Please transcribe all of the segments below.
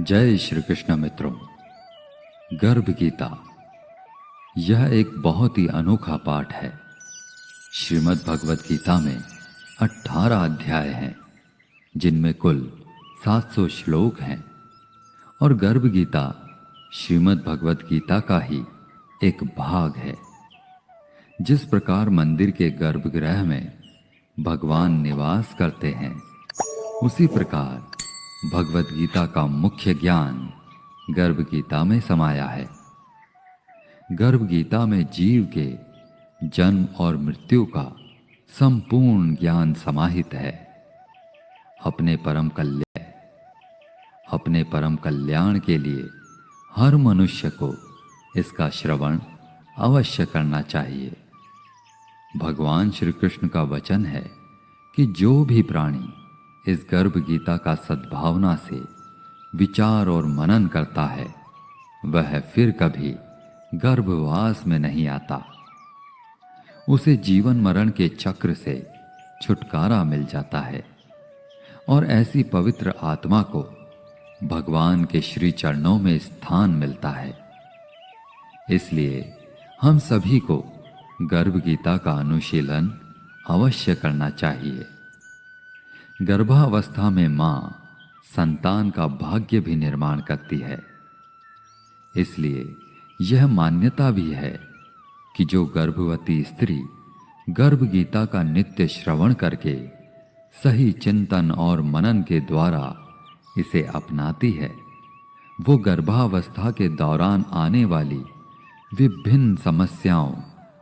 जय श्री कृष्ण मित्रों। गर्भ गीता यह एक बहुत ही अनोखा पाठ है। श्रीमद् भगवत गीता में 18 अध्याय हैं, जिनमें कुल 700 श्लोक हैं। और गर्भ गीता श्रीमद् भगवत गीता का ही एक भाग है। जिस प्रकार मंदिर के गर्भगृह में भगवान निवास करते हैं, उसी प्रकार भगवत गीता का मुख्य ज्ञान गर्भ गीता में समाया है। गर्भ गीता में जीव के जन्म और मृत्यु का संपूर्ण ज्ञान समाहित है। अपने परम कल्याण के लिए हर मनुष्य को इसका श्रवण अवश्य करना चाहिए। भगवान श्री कृष्ण का वचन है कि जो भी प्राणी इस गर्भ गीता का सद्भावना से विचार और मनन करता है, वह फिर कभी गर्भवास में नहीं आता। उसे जीवन मरण के चक्र से छुटकारा मिल जाता है और ऐसी पवित्र आत्मा को भगवान के श्री चरणों में स्थान मिलता है। इसलिए हम सभी को गर्भ गीता का अनुशीलन अवश्य करना चाहिए। गर्भावस्था में मां संतान का भाग्य भी निर्माण करती है। इसलिए यह मान्यता भी है कि जो गर्भवती स्त्री गर्भ गीता का नित्य श्रवण करके सही चिंतन और मनन के द्वारा इसे अपनाती है, वो गर्भावस्था के दौरान आने वाली विभिन्न समस्याओं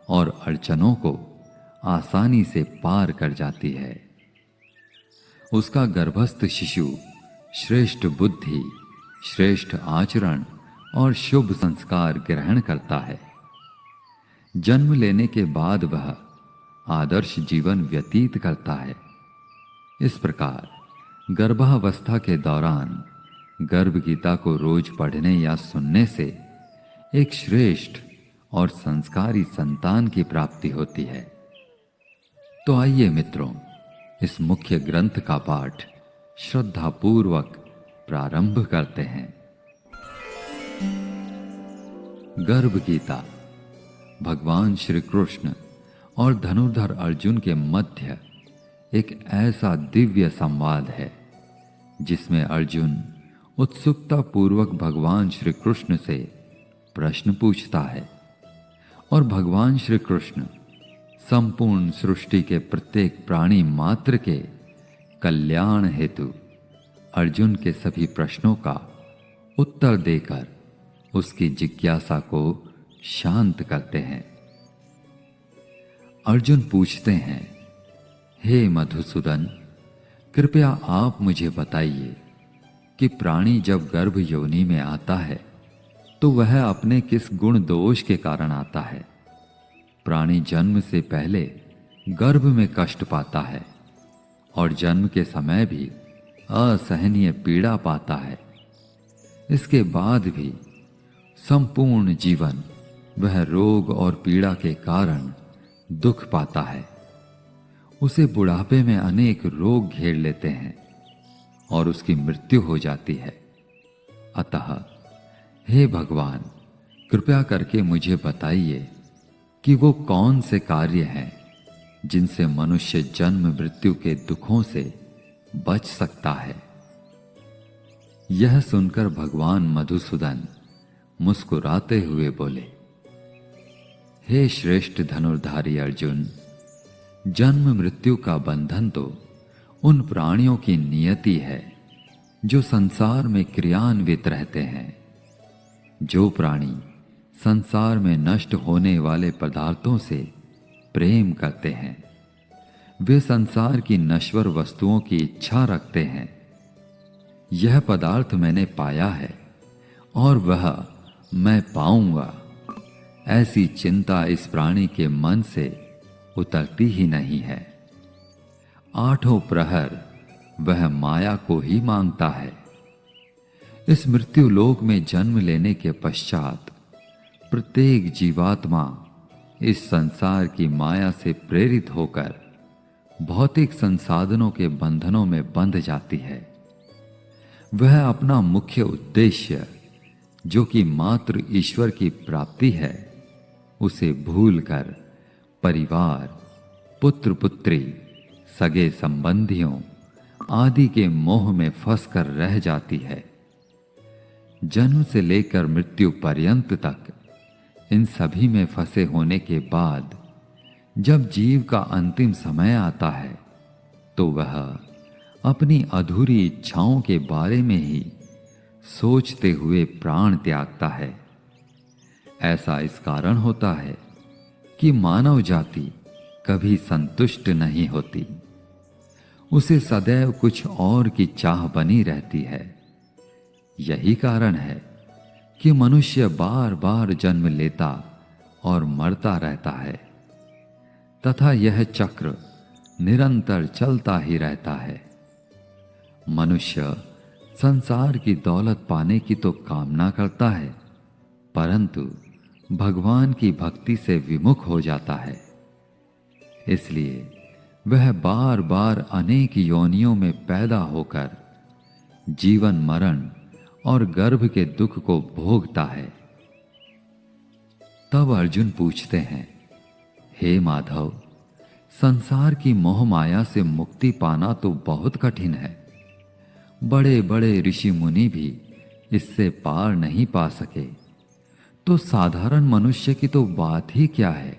और अड़चनों को आसानी से पार कर जाती है। उसका गर्भस्थ शिशु श्रेष्ठ बुद्धि, श्रेष्ठ आचरण और शुभ संस्कार ग्रहण करता है। जन्म लेने के बाद वह आदर्श जीवन व्यतीत करता है। इस प्रकार गर्भावस्था के दौरान गर्भ गीता को रोज पढ़ने या सुनने से एक श्रेष्ठ और संस्कारी संतान की प्राप्ति होती है। तो आइए मित्रों, इस मुख्य ग्रंथ का पाठ श्रद्धापूर्वक प्रारंभ करते हैं। गर्भ गीता भगवान श्री कृष्ण और धनुर्धर अर्जुन के मध्य एक ऐसा दिव्य संवाद है, जिसमें अर्जुन उत्सुकता पूर्वक भगवान श्री कृष्ण से प्रश्न पूछता है और भगवान श्री कृष्ण संपूर्ण सृष्टि के प्रत्येक प्राणी मात्र के कल्याण हेतु अर्जुन के सभी प्रश्नों का उत्तर देकर उसकी जिज्ञासा को शांत करते हैं। अर्जुन पूछते हैं, हे मधुसूदन, कृपया आप मुझे बताइए कि प्राणी जब गर्भ योनि में आता है तो वह अपने किस गुण दोष के कारण आता है। प्राणी जन्म से पहले गर्भ में कष्ट पाता है और जन्म के समय भी असहनीय पीड़ा पाता है। इसके बाद भी संपूर्ण जीवन वह रोग और पीड़ा के कारण दुख पाता है। उसे बुढ़ापे में अनेक रोग घेर लेते हैं और उसकी मृत्यु हो जाती है। अतः हे भगवान, कृपया करके मुझे बताइए कि वो कौन से कार्य हैं जिनसे मनुष्य जन्म मृत्यु के दुखों से बच सकता है। यह सुनकर भगवान मधुसूदन मुस्कुराते हुए बोले, हे श्रेष्ठ धनुर्धारी अर्जुन, जन्म मृत्यु का बंधन तो उन प्राणियों की नियति है जो संसार में क्रियान्वित रहते हैं। जो प्राणी संसार में नष्ट होने वाले पदार्थों से प्रेम करते हैं, वे संसार की नश्वर वस्तुओं की इच्छा रखते हैं। यह पदार्थ मैंने पाया है और वह मैं पाऊंगा, ऐसी चिंता इस प्राणी के मन से उतरती ही नहीं है। आठों प्रहर वह माया को ही मांगता है। इस मृत्यु लोक में जन्म लेने के पश्चात प्रत्येक जीवात्मा इस संसार की माया से प्रेरित होकर भौतिक संसाधनों के बंधनों में बंध जाती है। वह अपना मुख्य उद्देश्य, जो कि मात्र ईश्वर की प्राप्ति है, उसे भूलकर परिवार, पुत्र पुत्री, सगे संबंधियों आदि के मोह में फंसकर रह जाती है। जन्म से लेकर मृत्यु पर्यंत तक इन सभी में फंसे होने के बाद जब जीव का अंतिम समय आता है, तो वह अपनी अधूरी इच्छाओं के बारे में ही सोचते हुए प्राण त्यागता है। ऐसा इस कारण होता है कि मानव जाति कभी संतुष्ट नहीं होती, उसे सदैव कुछ और की चाह बनी रहती है। यही कारण है कि मनुष्य बार बार जन्म लेता और मरता रहता है तथा यह चक्र निरंतर चलता ही रहता है। मनुष्य संसार की दौलत पाने की तो कामना करता है, परंतु भगवान की भक्ति से विमुख हो जाता है। इसलिए वह बार बार अनेक योनियों में पैदा होकर जीवन मरण और गर्भ के दुख को भोगता है। तब अर्जुन पूछते हैं, हे माधव, संसार की मोह माया से मुक्ति पाना तो बहुत कठिन है। बड़े बड़े ऋषि मुनि भी इससे पार नहीं पा सके, तो साधारण मनुष्य की तो बात ही क्या है।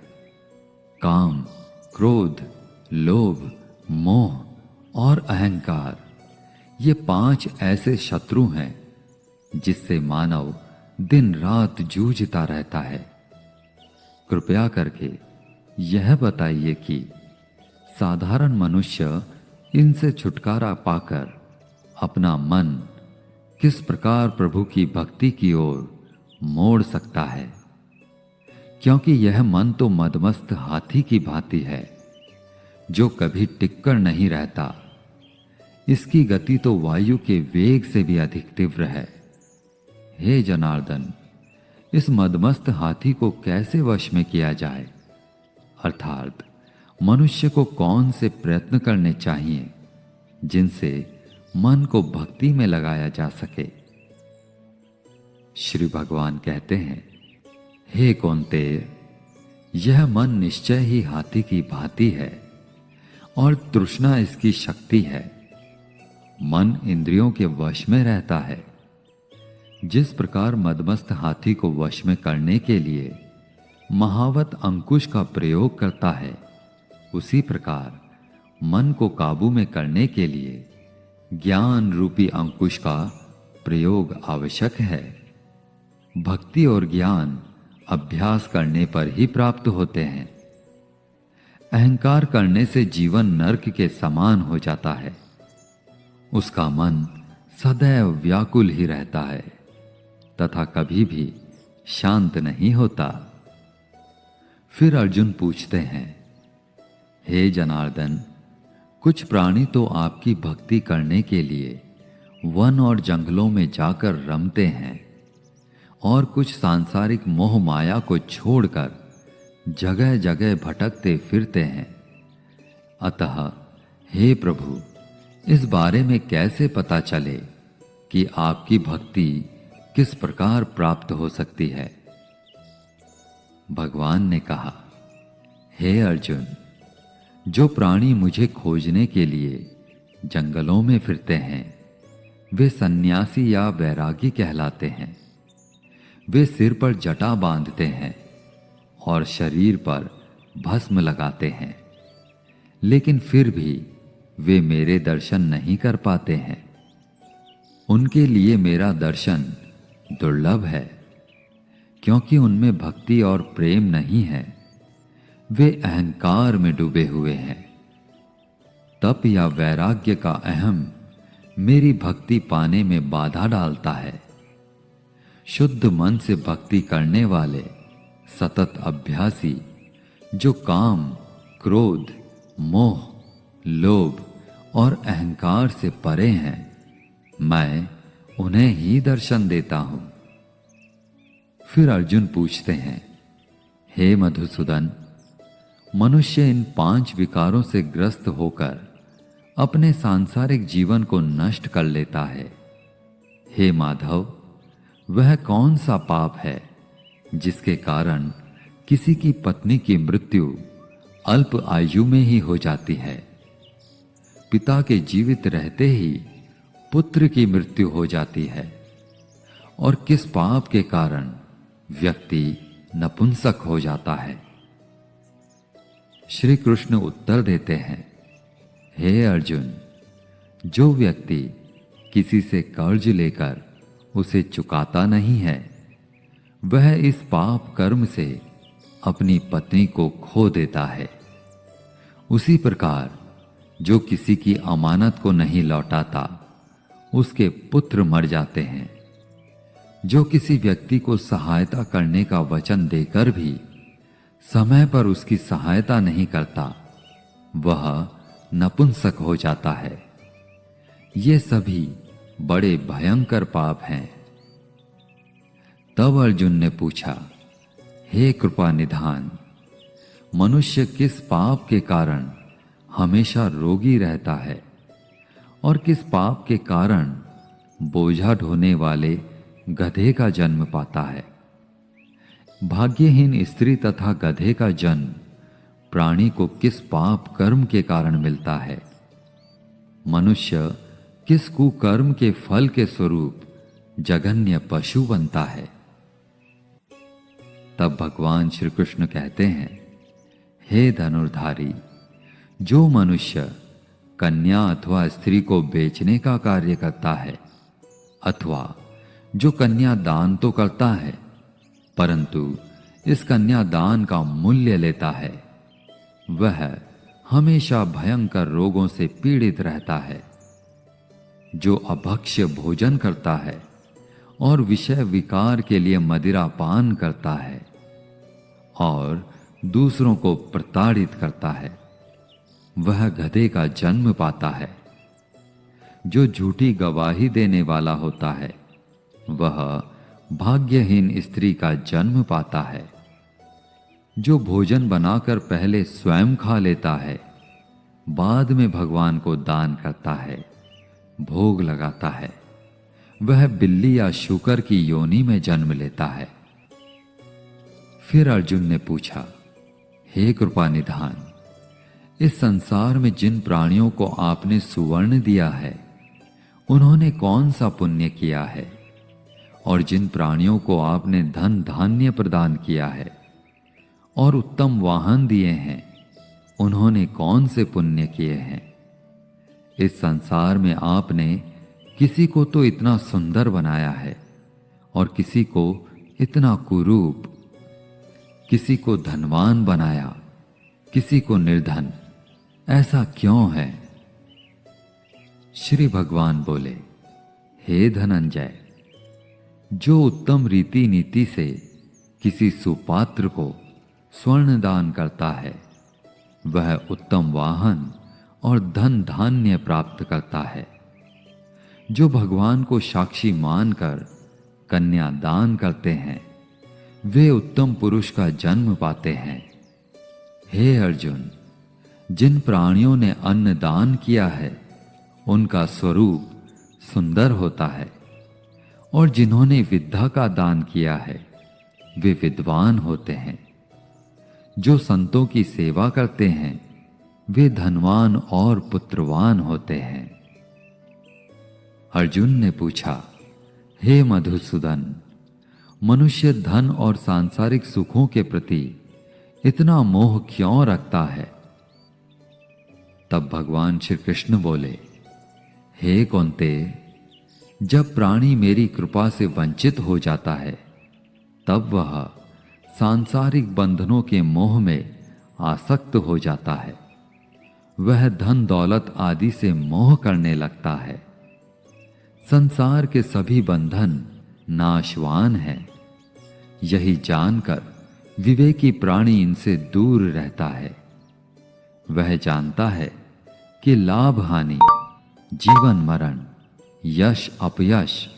काम, क्रोध, लोभ, मोह और अहंकार, ये 5 ऐसे शत्रु हैं जिससे मानव दिन रात जूझता रहता है। कृपया करके यह बताइए कि साधारण मनुष्य इनसे छुटकारा पाकर अपना मन किस प्रकार प्रभु की भक्ति की ओर मोड़ सकता है, क्योंकि यह मन तो मदमस्त हाथी की भांति है जो कभी टिककर नहीं रहता। इसकी गति तो वायु के वेग से भी अधिक तीव्र है। हे जनार्दन, इस मदमस्त हाथी को कैसे वश में किया जाए, अर्थात मनुष्य को कौन से प्रयत्न करने चाहिए जिनसे मन को भक्ति में लगाया जा सके। श्री भगवान कहते हैं, हे कौन्तेय, यह मन निश्चय ही हाथी की भांति है और तृष्णा इसकी शक्ति है। मन इंद्रियों के वश में रहता है। जिस प्रकार मदमस्त हाथी को वश में करने के लिए महावत अंकुश का प्रयोग करता है, उसी प्रकार मन को काबू में करने के लिए ज्ञान रूपी अंकुश का प्रयोग आवश्यक है। भक्ति और ज्ञान अभ्यास करने पर ही प्राप्त होते हैं। अहंकार करने से जीवन नरक के समान हो जाता है। उसका मन सदैव व्याकुल ही रहता है तथा कभी भी शांत नहीं होता। फिर अर्जुन पूछते हैं, हे जनार्दन, कुछ प्राणी तो आपकी भक्ति करने के लिए वन और जंगलों में जाकर रमते हैं और कुछ सांसारिक मोह माया को छोड़कर जगह जगह भटकते फिरते हैं। अतः हे प्रभु, इस बारे में कैसे पता चले कि आपकी भक्ति किस प्रकार प्राप्त हो सकती है। भगवान ने कहा, हे अर्जुन, जो प्राणी मुझे खोजने के लिए जंगलों में फिरते हैं, वे सन्यासी या वैरागी कहलाते हैं। वे सिर पर जटा बांधते हैं और शरीर पर भस्म लगाते हैं, लेकिन फिर भी वे मेरे दर्शन नहीं कर पाते हैं। उनके लिए मेरा दर्शन दुर्लभ है, क्योंकि उनमें भक्ति और प्रेम नहीं है। वे अहंकार में डूबे हुए हैं। तप या वैराग्य का अहम मेरी भक्ति पाने में बाधा डालता है। शुद्ध मन से भक्ति करने वाले सतत अभ्यासी, जो काम, क्रोध, मोह, लोभ और अहंकार से परे हैं, मैं उन्हें ही दर्शन देता हूं। फिर अर्जुन पूछते हैं, हे मधुसूदन, मनुष्य इन 5 विकारों से ग्रस्त होकर अपने सांसारिक जीवन को नष्ट कर लेता है, हे माधव, वह कौन सा पाप है जिसके कारण किसी की पत्नी की मृत्यु अल्प आयु में ही हो जाती है? पिता के जीवित रहते ही पुत्र की मृत्यु हो जाती है। और किस पाप के कारण व्यक्ति नपुंसक हो जाता है? श्री कृष्ण उत्तर देते हैं, हे अर्जुन, जो व्यक्ति किसी से कर्ज लेकर उसे चुकाता नहीं है, वह इस पाप कर्म से अपनी पत्नी को खो देता है। उसी प्रकार जो किसी की अमानत को नहीं लौटाता, उसके पुत्र मर जाते हैं। जो किसी व्यक्ति को सहायता करने का वचन देकर भी समय पर उसकी सहायता नहीं करता, वह नपुंसक हो जाता है। ये सभी बड़े भयंकर पाप हैं। तब अर्जुन ने पूछा, हे कृपा निधान, मनुष्य किस पाप के कारण हमेशा रोगी रहता है और किस पाप के कारण बोझा ढोने वाले गधे का जन्म पाता है? भाग्यहीन स्त्री तथा गधे का जन्म प्राणी को किस पाप कर्म के कारण मिलता है? मनुष्य किस कुकर्म के फल के स्वरूप जघन्य पशु बनता है? तब भगवान श्री कृष्ण कहते हैं, हे धनुर्धारी, जो मनुष्य कन्या अथवा स्त्री को बेचने का कार्य करता है, अथवा जो कन्या दान तो करता है परंतु इस कन्या दान का मूल्य लेता है, वह हमेशा भयंकर रोगों से पीड़ित रहता है। जो अभक्ष्य भोजन करता है और विषय विकार के लिए मदिरा पान करता है और दूसरों को प्रताड़ित करता है, वह गधे का जन्म पाता है। जो झूठी गवाही देने वाला होता है, वह भाग्यहीन स्त्री का जन्म पाता है। जो भोजन बनाकर पहले स्वयं खा लेता है, बाद में भगवान को दान करता है, भोग लगाता है, वह बिल्ली या शूकर की योनि में जन्म लेता है। फिर अर्जुन ने पूछा, हे कृपा निधान, इस संसार में जिन प्राणियों को आपने सुवर्ण दिया है, उन्होंने कौन सा पुण्य किया है? और जिन प्राणियों को आपने धन धान्य प्रदान किया है और उत्तम वाहन दिए हैं, उन्होंने कौन से पुण्य किए हैं? इस संसार में आपने किसी को तो इतना सुंदर बनाया है और किसी को इतना कुरूप, किसी को धनवान बनाया, किसी को निर्धन। ऐसा क्यों है? श्री भगवान बोले, हे धनंजय, जो उत्तम रीति नीति से किसी सुपात्र को स्वर्ण दान करता है, वह उत्तम वाहन और धन धान्य प्राप्त करता है। जो भगवान को साक्षी मानकर कन्या दान करते हैं, वे उत्तम पुरुष का जन्म पाते हैं। हे अर्जुन, जिन प्राणियों ने अन्न दान किया है, उनका स्वरूप सुंदर होता है, और जिन्होंने विद्या का दान किया है, वे विद्वान होते हैं। जो संतों की सेवा करते हैं, वे धनवान और पुत्रवान होते हैं। अर्जुन ने पूछा, हे मधुसूदन, मनुष्य धन और सांसारिक सुखों के प्रति इतना मोह क्यों रखता है? तब भगवान श्री कृष्ण बोले, हे कौन्ते, जब प्राणी मेरी कृपा से वंचित हो जाता है, तब वह सांसारिक बंधनों के मोह में आसक्त हो जाता है। वह धन दौलत आदि से मोह करने लगता है। संसार के सभी बंधन नाशवान हैं। यही जानकर विवेकी प्राणी इनसे दूर रहता है। वह जानता है कि लाभ हानि, जीवन मरण, यश अपयश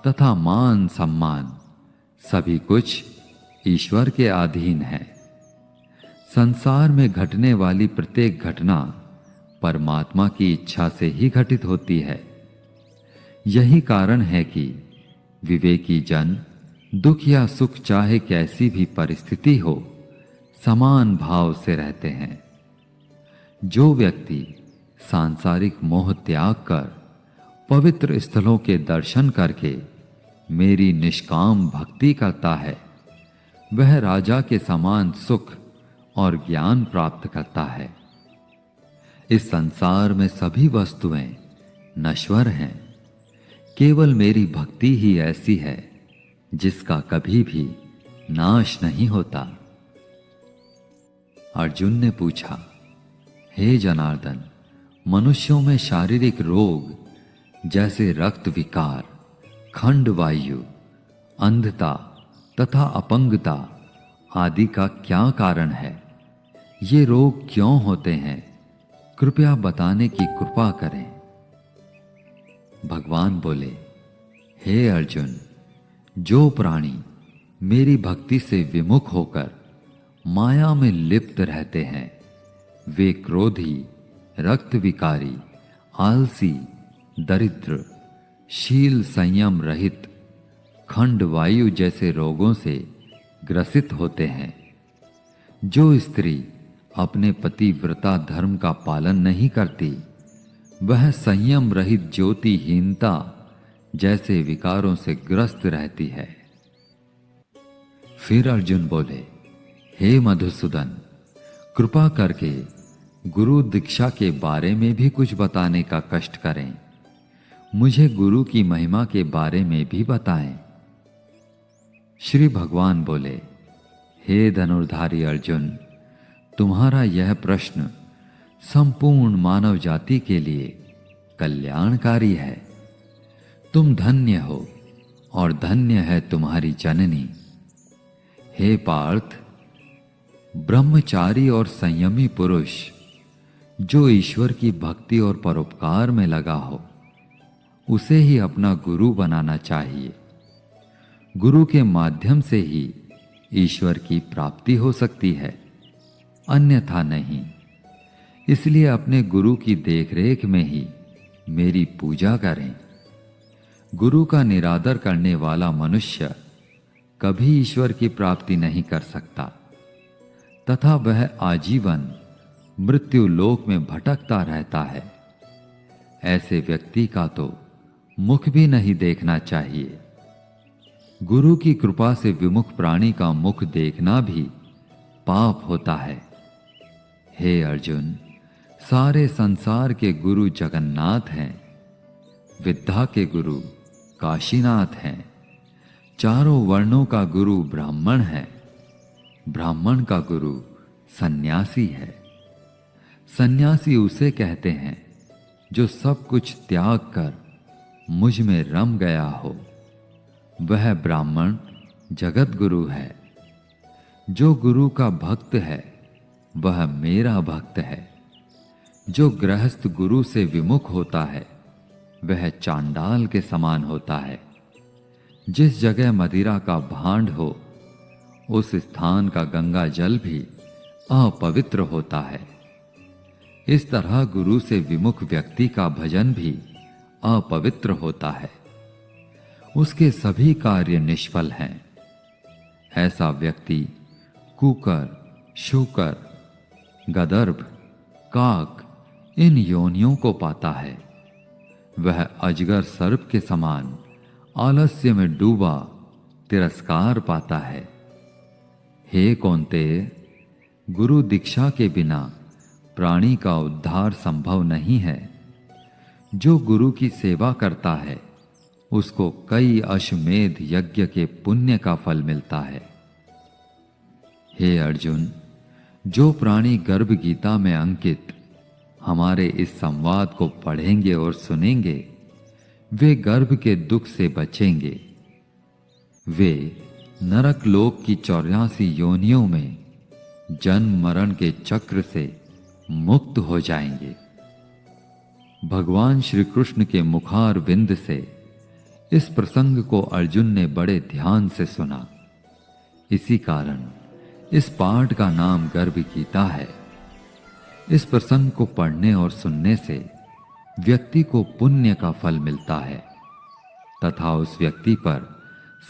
तथा मान सम्मान सभी कुछ ईश्वर के अधीन है। संसार में घटने वाली प्रत्येक घटना परमात्मा की इच्छा से ही घटित होती है। यही कारण है कि विवेकी जन दुख या सुख चाहे कैसी भी परिस्थिति हो समान भाव से रहते हैं। जो व्यक्ति सांसारिक मोह त्याग कर पवित्र स्थलों के दर्शन करके मेरी निष्काम भक्ति करता है, वह राजा के समान सुख और ज्ञान प्राप्त करता है। इस संसार में सभी वस्तुएं नश्वर हैं, केवल मेरी भक्ति ही ऐसी है जिसका कभी भी नाश नहीं होता। अर्जुन ने पूछा, हे जनार्दन, मनुष्यों में शारीरिक रोग जैसे रक्त विकार, खंड वायु, अंधता तथा अपंगता आदि का क्या कारण है? ये रोग क्यों होते हैं? कृपया बताने की कृपा करें। भगवान बोले, हे अर्जुन, जो प्राणी मेरी भक्ति से विमुख होकर माया में लिप्त रहते हैं, वे क्रोधी, रक्त विकारी, आलसी, दरिद्र, शील संयम रहित, खंड वायु जैसे रोगों से ग्रसित होते हैं। जो स्त्री अपने पतिव्रता धर्म का पालन नहीं करती, वह संयम रहित ज्योतिहीनता जैसे विकारों से ग्रस्त रहती है। फिर अर्जुन बोले, हे मधुसूदन, कृपा करके गुरु दीक्षा के बारे में भी कुछ बताने का कष्ट करें। मुझे गुरु की महिमा के बारे में भी बताएं। श्री भगवान बोले, हे धनुर्धारी अर्जुन, तुम्हारा यह प्रश्न संपूर्ण मानव जाति के लिए कल्याणकारी है। तुम धन्य हो और धन्य है तुम्हारी जननी। हे पार्थ, ब्रह्मचारी और संयमी पुरुष जो ईश्वर की भक्ति और परोपकार में लगा हो, उसे ही अपना गुरु बनाना चाहिए। गुरु के माध्यम से ही ईश्वर की प्राप्ति हो सकती है, अन्यथा नहीं। इसलिए अपने गुरु की देखरेख में ही मेरी पूजा करें। गुरु का निरादर करने वाला मनुष्य कभी ईश्वर की प्राप्ति नहीं कर सकता तथा वह आजीवन मृत्यु लोक में भटकता रहता है। ऐसे व्यक्ति का तो मुख भी नहीं देखना चाहिए। गुरु की कृपा से विमुख प्राणी का मुख देखना भी पाप होता है। हे अर्जुन, सारे संसार के गुरु जगन्नाथ हैं, विद्या के गुरु काशीनाथ हैं, चारों वर्णों का गुरु ब्राह्मण है, ब्राह्मण का गुरु सन्यासी है। सन्यासी उसे कहते हैं जो सब कुछ त्याग कर मुझ में रम गया हो। वह ब्राह्मण जगत गुरु है। जो गुरु का भक्त है वह मेरा भक्त है। जो गृहस्थ गुरु से विमुख होता है वह चांडाल के समान होता है। जिस जगह मदिरा का भांड हो, उस स्थान का गंगा जल भी अपवित्र होता है। इस तरह गुरु से विमुख व्यक्ति का भजन भी अपवित्र होता है। उसके सभी कार्य निष्फल हैं। ऐसा व्यक्ति कुकर, शूकर, गदर्भ, काक इन योनियों को पाता है। वह अजगर सर्प के समान आलस्य में डूबा तिरस्कार पाता है। हे कौन्तेय, गुरु दीक्षा के बिना प्राणी का उद्धार संभव नहीं है। जो गुरु की सेवा करता है उसको कई अश्वमेध यज्ञ के पुण्य का फल मिलता है। हे अर्जुन, जो प्राणी गर्भ गीता में अंकित हमारे इस संवाद को पढ़ेंगे और सुनेंगे, वे गर्भ के दुख से बचेंगे। वे नरक लोक की 84 योनियों में जन्म मरण के चक्र से मुक्त हो जाएंगे। भगवान श्री कृष्ण के मुखार विंद से इस प्रसंग को अर्जुन ने बड़े ध्यान से सुना। इसी कारण इस पाठ का नाम गर्भ गीता है। इस प्रसंग को पढ़ने और सुनने से व्यक्ति को पुण्य का फल मिलता है। तथा उस व्यक्ति पर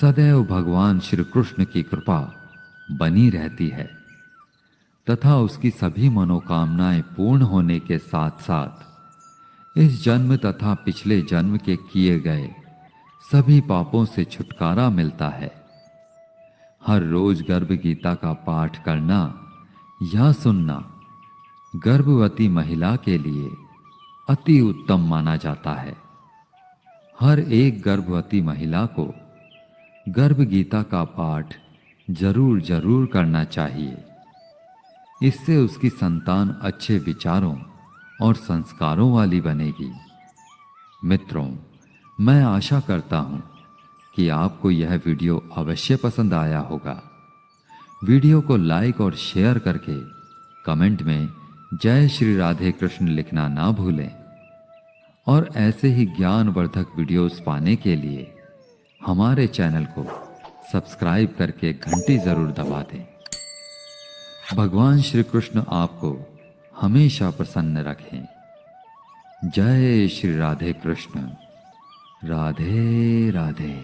सदैव भगवान श्री कृष्ण की कृपा बनी रहती है तथा उसकी सभी मनोकामनाएं पूर्ण होने के साथ साथ इस जन्म तथा पिछले जन्म के किए गए सभी पापों से छुटकारा मिलता है। हर रोज गर्भ गीता का पाठ करना या सुनना गर्भवती महिला के लिए अति उत्तम माना जाता है। हर एक गर्भवती महिला को गर्भ गीता का पाठ जरूर जरूर करना चाहिए। इससे उसकी संतान अच्छे विचारों और संस्कारों वाली बनेगी। मित्रों, मैं आशा करता हूं कि आपको यह वीडियो अवश्य पसंद आया होगा। वीडियो को लाइक और शेयर करके कमेंट में जय श्री राधे कृष्ण लिखना ना भूलें और ऐसे ही ज्ञानवर्धक वीडियोस पाने के लिए हमारे चैनल को सब्सक्राइब करके घंटी जरूर दबा दें। भगवान श्री कृष्ण आपको हमेशा प्रसन्न रखें। जय श्री राधे कृष्ण। राधे राधे।